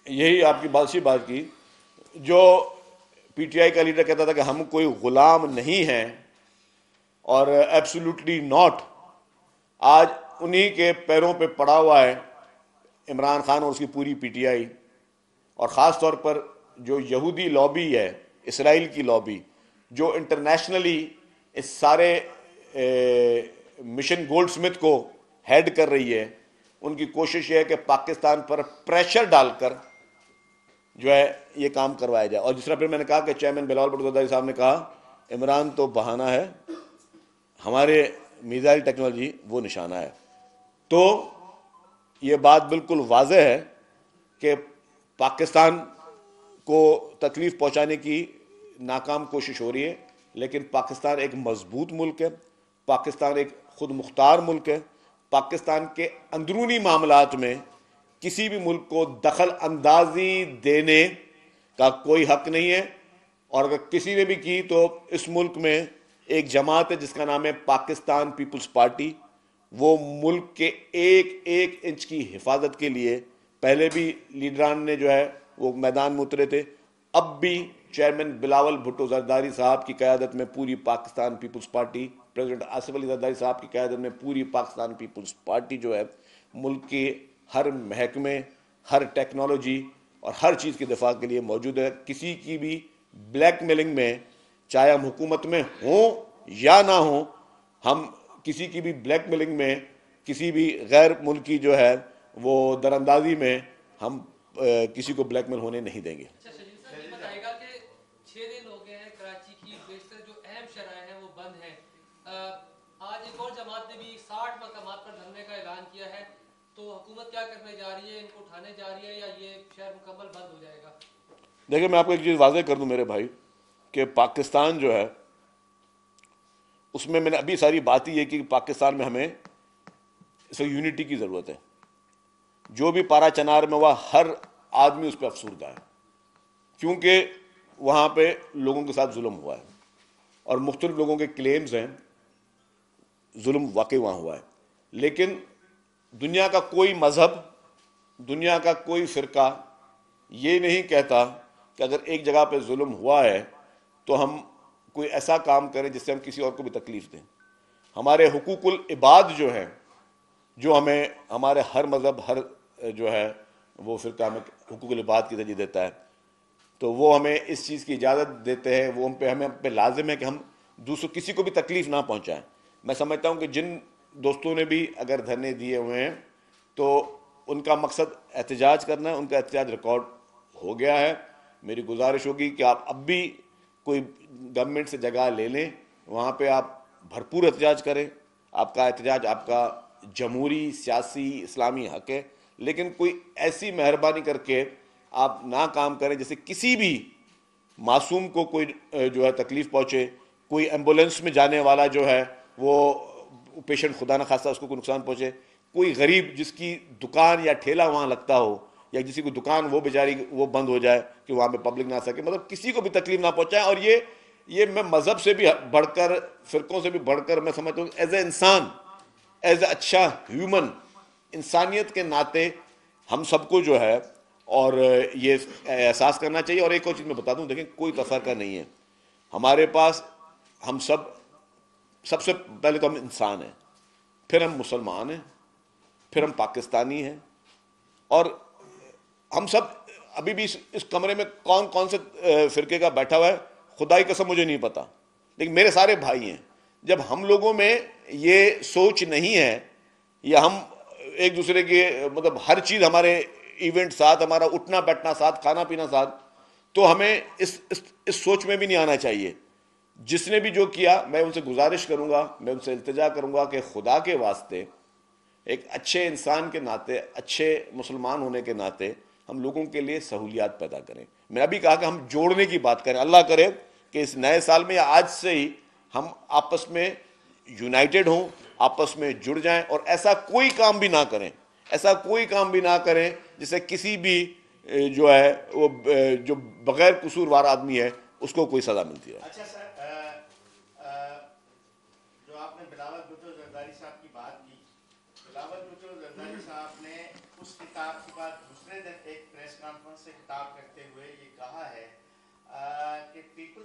یہی آپ کی بات کی جو پی ٹی آئی کا لیڈر کہتا تھا کہ ہم کوئی غلام نہیں ہیں، اور ایبسولوٹلی ناٹ، آج انہی کے پیروں پہ پڑا ہوا ہے عمران خان اور اس کی پوری پی ٹی آئی، اور خاص طور پر جو یہودی لابی ہے، اسرائیل کی لابی، جو انٹرنیشنلی اس سارے مشن گولڈ سمتھ کو ہیڈ کر رہی ہے. ان کی کوشش یہ ہے کہ پاکستان پر پریشر ڈال کر جو ہے یہ کام کروایا جائے. اور جس طرح پھر میں نے کہا کہ چیئرمین بلاول بھٹو زرداری صاحب نے کہا عمران تو بہانہ ہے، ہمارے میزائل ٹیکنالوجی وہ نشانہ ہے. تو یہ بات بالکل واضح ہے کہ پاکستان کو تکلیف پہنچانے کی ناکام کوشش ہو رہی ہے، لیکن پاکستان ایک مضبوط ملک ہے، پاکستان ایک خود مختار ملک ہے. پاکستان کے اندرونی معاملات میں کسی بھی ملک کو دخل اندازی دینے کا کوئی حق نہیں ہے، اور اگر کسی نے بھی کی تو اس ملک میں ایک جماعت ہے جس کا نام ہے پاکستان پیپلز پارٹی. وہ ملک کے ایک ایک انچ کی حفاظت کے لیے پہلے بھی لیڈران نے جو ہے وہ میدان میں اترے تھے، اب بھی چیئرمین بلاول بھٹو زرداری صاحب کی قیادت میں پوری Pakistan peoples party, president Asif Ali Zardari صاحب کی قیادت میں پوری پاکستان پیپلز پارٹی جو ہے ملک کے ہر محکمے، ہر ٹیکنالوجی اور ہر چیز کے دفاع کے لیے موجود ہے. کسی کی بھی بلیک میلنگ میں، چاہے ہم حکومت میں ہوں یا نہ ہوں، ہم کسی کی بھی بلیک میلنگ میں، کسی بھی غیر ملکی جو ہے وہ دراندازی میں ہم کسی کو بلیک میل ہونے نہیں دیں گے. اچھا شریف صاحب یہ بتائے گا کہ 6 دن ہو گئے ہیں کراچی کی بیشتر جو اہم شرائح ہیں وہ بند ہیں. آج ایک اور جماعت نے بھی 60 مقامات پر دھرنے کا اعلان کیا ہے، تو حکومت کیا کرنے جا رہی ہے؟ ان کو اٹھانے جا رہی ہے یا یہ شہر مکمل بند ہو جائے گا؟ دیکھیں میں آپ کو ایک چیز واضح کر دوں میرے بھائی، کہ پاکستان جو ہے اس میں نے ابھی ساری بات ہی ہے کہ پاکستان میں ہمیں یونٹی کی ضرورت ہے. جو بھی پارا چنار میں ہوا ہر آدمی اس پہ افسردہ ہے، کیونکہ وہاں پہ لوگوں کے ساتھ ظلم ہوا ہے اور مختلف لوگوں کے کلیمز ہیں، ظلم واقع وہاں ہوا ہے. لیکن دنیا کا کوئی مذہب، دنیا کا کوئی فرقہ یہ نہیں کہتا کہ اگر ایک جگہ پہ ظلم ہوا ہے تو ہم کوئی ایسا کام کریں جس سے ہم کسی اور کو بھی تکلیف دیں. ہمارے حقوق العباد جو ہیں، جو ہمیں ہمارے ہر مذہب، ہر جو ہے وہ فرقہ ہمیں حقوق العباد کی ترجیح دیتا ہے، تو وہ ہمیں اس چیز کی اجازت دیتے ہیں، وہ ہمیں پہ لازم ہے کہ ہم دوسروں کسی کو بھی تکلیف نہ پہنچائیں. میں سمجھتا ہوں کہ جن دوستوں نے بھی اگر دھرنے دیے ہوئے ہیں تو ان کا مقصد احتجاج کرنا ہے، ان کا احتجاج ریکارڈ ہو گیا ہے. میری گزارش ہوگی کہ آپ اب بھی کوئی گورنمنٹ سے جگہ لے لیں، وہاں پہ آپ بھرپور احتجاج کریں. آپ کا احتجاج آپ کا جمہوری، سیاسی، اسلامی حق ہے، لیکن کوئی ایسی مہربانی کر کے آپ نہ کام کریں جیسے کسی بھی معصوم کو کوئی جو ہے تکلیف پہنچے. کوئی ایمبولینس میں جانے والا جو ہے وہ پیشنٹ خدا نہ خواستہ اس کو کوئی نقصان پہنچے. کوئی غریب جس کی دکان یا ٹھیلا وہاں لگتا ہو، یا کسی کو دکان وہ بیچاری وہ بند ہو جائے کہ وہاں پہ پبلک نہ آ سکے، مطلب کسی کو بھی تکلیف نہ پہنچائے. اور یہ میں مذہب سے بھی بڑھ کر، فرقوں سے بھی بڑھ کر میں سمجھتا ہوں ایز اے انسان، ایز اے اچھا ہیومن، انسانیت کے ناطے ہم سب کو جو ہے اور یہ احساس کرنا چاہیے. اور ایک اور چیز میں بتا دوں، دیکھیں کوئی تفرقہ نہیں ہے ہمارے پاس. ہم سب سے پہلے تو ہم انسان ہیں، پھر ہم مسلمان ہیں، پھر ہم پاکستانی ہیں، اور ہم سب ابھی بھی اس کمرے میں کون کون سے فرقے کا بیٹھا ہوا ہے خدا کی قسم مجھے نہیں پتا، لیکن میرے سارے بھائی ہیں. جب ہم لوگوں میں یہ سوچ نہیں ہے، یا ہم ایک دوسرے کے مطلب ہر چیز ہمارے ایونٹ ساتھ، ہمارا اٹھنا بیٹھنا ساتھ، کھانا پینا ساتھ، تو ہمیں اس سوچ میں بھی نہیں آنا چاہیے. جس نے بھی جو کیا میں ان سے گزارش کروں گا، میں ان سے التجا کروں گا کہ خدا کے واسطے ایک اچھے انسان کے ناطے، اچھے مسلمان ہونے کے ناطے ہم لوگوں کے لیے سہولیات پیدا کریں. میں نے ابھی کہا کہ ہم جوڑنے کی بات کریں. اللہ کرے کہ اس نئے سال میں یا آج سے ہی ہم آپس میں یونائٹڈ ہوں، آپس میں جڑ جائیں، اور ایسا کوئی کام بھی نہ کریں، ایسا کوئی کام بھی نہ کریں جسے کسی بھی جو ہے وہ جو بغیر قصوروار آدمی ہے اس کو کوئی سزا ملتی ہے. اچھا سر، جو آپ نے بلاول بھٹو زرداری صاحب کی بات کی، بلاول بھٹو زرداری صاحب نے اس کتاب کے بعد دوسرے دن ایک پریس کانفرنس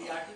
BRT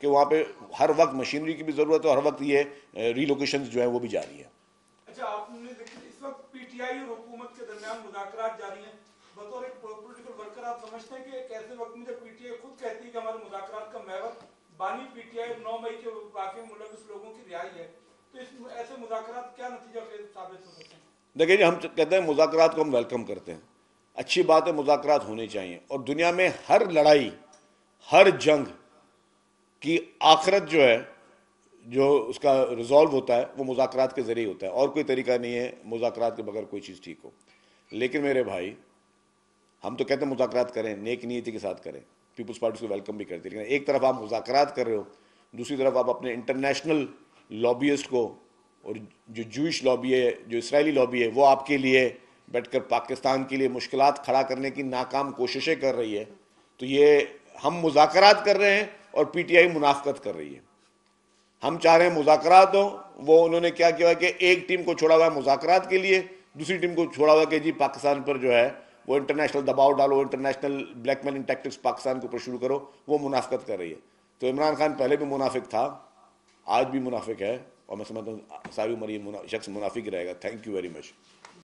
کہ وہاں پہ ہر وقت مشینری کی بھی ضرورت ہے اور ہر وقت یہ ریلوکیشنز جو ہیں وہ بھی جاری ہیں. اچھا آپ نے اس وقت پی ٹی آئی اور حکومت کے درمیان مذاکرات جاری ہیں. بطور ایک پولیٹیکل ورکر آپ سمجھتے ہیں کہ ایک ایسے وقت میں جب پی ٹی آئی خود کہتی ہے کہ ہمارے مذاکرات کا محور بانی پی ٹی آئی 9 مئی کے واقعے میں ملوث لوگوں کی رہائی ہے، تو اس ایسے مذاکرات کیا نتیجہ خیز ثابت ہو سکتے ہیں؟ دیکھیں جی، ہم کہتے ہیں مذاکرات کو ہم ویلکم کرتے ہیں، اچھی بات ہے، مذاکرات ہونے چاہیے. اور دنیا میں ہر لڑائی، ہر جنگ کی آخرت جو ہے، جو اس کا ریزالو ہوتا ہے وہ مذاکرات کے ذریعے ہوتا ہے، اور کوئی طریقہ نہیں ہے مذاکرات کے بغیر کوئی چیز ٹھیک ہو. لیکن میرے بھائی، ہم تو کہتے ہیں مذاکرات کریں، نیک نیتی کے ساتھ کریں، پیپلز پارٹی کو ویلکم بھی کرتے ہیں، لیکن ایک طرف آپ مذاکرات کر رہے ہو، دوسری طرف آپ اپنے انٹرنیشنل لابیسٹ کو، اور جو جوئش لابی ہے، جو اسرائیلی لابی ہے، وہ آپ کے لیے بیٹھ کر پاکستان کے لیے مشکلات کھڑا کرنے کی ناکام کوششیں کر رہی ہے. تو یہ ہم مذاکرات کر رہے ہیں اور پی ٹی آئی منافقت کر رہی ہے. ہم چاہ رہے ہیں مذاکرات ہوں، وہ انہوں نے کیا کیا کہ ایک ٹیم کو چھوڑا ہوا ہے مذاکرات کے لیے، دوسری ٹیم کو چھوڑا ہوا ہے کہ جی پاکستان پر جو ہے وہ انٹرنیشنل دباؤ ڈالو، international black mailing tactics Pakistan کے اوپر شروع کرو. وہ منافقت کر رہی ہے. تو عمران خان پہلے بھی منافق تھا، آج بھی منافق ہے، اور میں سمجھتا ہوں ساری عمر یہ شخص منافق ہی رہے گا. Thank you very much.